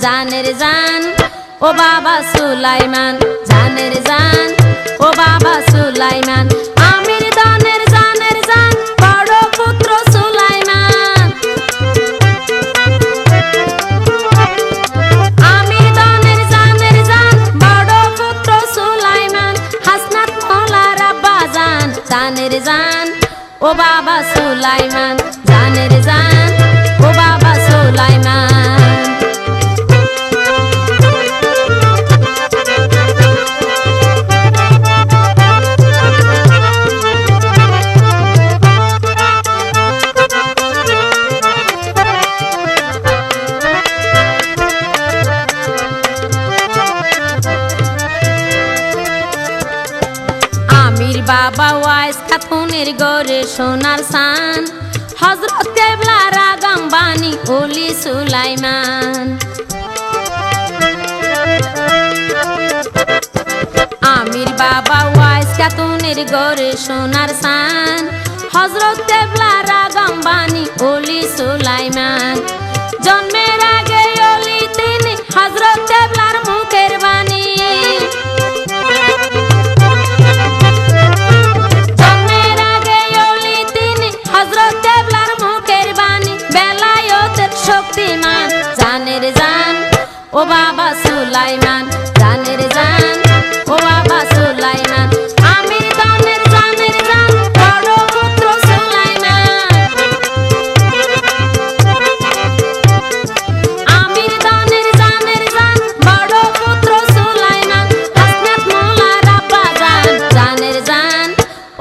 জানের জান ও বাবা সুলাইমান, জানের জান ও বাবা সুলাইমান, আমির দানের জানের জান বড় পুত্র সুলাইমান। আমির দানের জানের জান বড় পুত্র সুলাইমান, হাসনাত মোলার আব্বা জান, জানের জান ও বাবা সুলাইমান, জানের জান ও বাবা সুলাইমান। আমির বাবা ওয়াইস খাতুনের গড়ে সোনার সান, হযরত কেবলার আগাম বাণী ওলি সুলাইমান। আমির বাবা ওয়াইস খাতুনের গড়ে সোনার সান, হযরত কেবলার আগাম বাণী ওলি সুলাইমান। জন্মের আগে ওলি তিনি হযরত কেবলার মুখের বাণী, শক্তিমান, জানের জান ও বাবা সুলাইমান, জানের জান ও বাবা সুলাইমান, আমির দানের জানের জান বড় পুত্র সুলাইমান। আমির দানের জানের জান বড় পুত্র সুলাইমান, হাসনাত মোলার আব্বা জান, জানের জান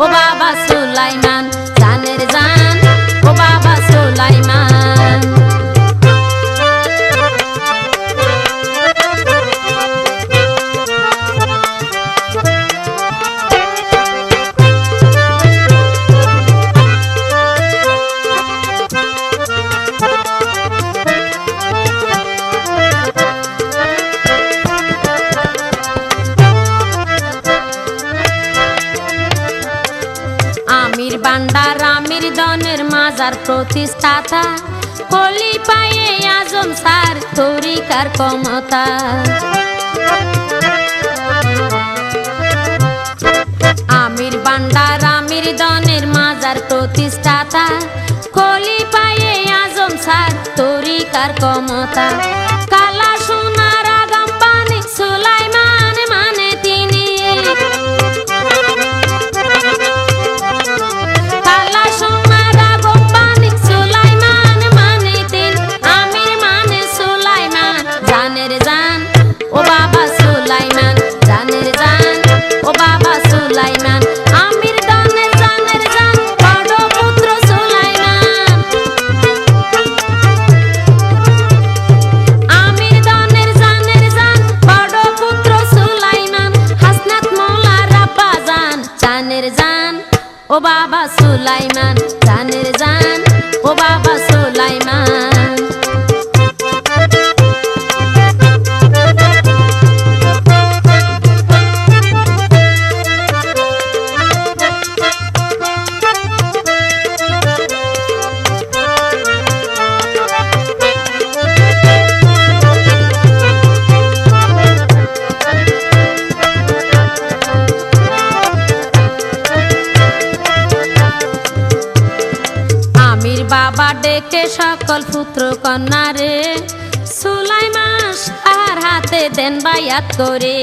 ও বাবা সুলাইমান, জানের জান ও বাবা সুলাইমান। আমির বান্ডার আমির দনের মাজার প্রতিষ্ঠাতা, খলিফায়ে আজম সার তরিকার ক্ষমতা। আমির বান্ডার আমির দনের মাজার প্রতিষ্ঠাতা, খলিফায়ে আজম সার তরিকার ক্ষমতা। কালা সোনার আগাম বাণী সুলাইমান মানে তিনি, কালা সোনার আগাম বাণী সুলাইমান মানে তিনি, আমির মানে সুলাইমান, জানের জান ও বাবা সুলাইমান, জানের জান ও বাবা সুলাইমান, আমির দানের জানের জান বড় পুত্র সুলাইমান। আমির দানের জানের জান বড় পুত্র সুলাইমান, হাসনাত মোলার আব্বা জান, জানের জান ও বাবা সুলাইমান, জানের জান ও বাবা সুলাইমান। আমির বাবা ডেকে সকল পুত্র কন্যা রে, সুলাইমান শাহর হাতে দেন বায়াত করে।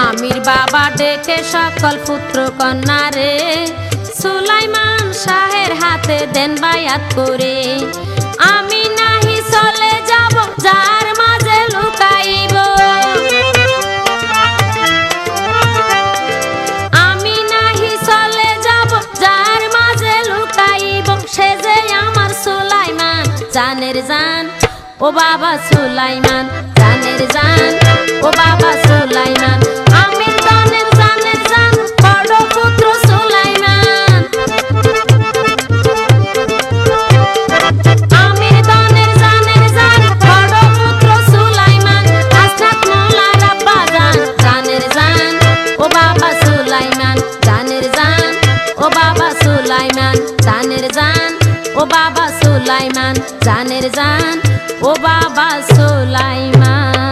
আমির বাবা ডেকে সকল পুত্র কন্যা রে, সুলাইমান শাহের হাতে দেন বায়াত করে। আমি নাহি চলে যাব যার মাঝে লুকাইব, আমি নাহি চলে যাব যার মাঝে লুকাইব, সে যে আমার সুলাইমান, জানের জান ও বাবা সুলাইমান, জানের জান ও বাবা সুলাইমান, আমির দানের জানের জান বড় পুত্র সুলাইমান। আমির দানের জানের জান বড় পুত্র সুলাইমান, হাসনাত মোলার আব্বা জান, জানের জান ও বাবা সুলাইমান, জানের জান ও বাবা সুলাইমান, জানের জান ও ও বাবা সুলাইমান জানের জান ও বাবা সুলাইমান।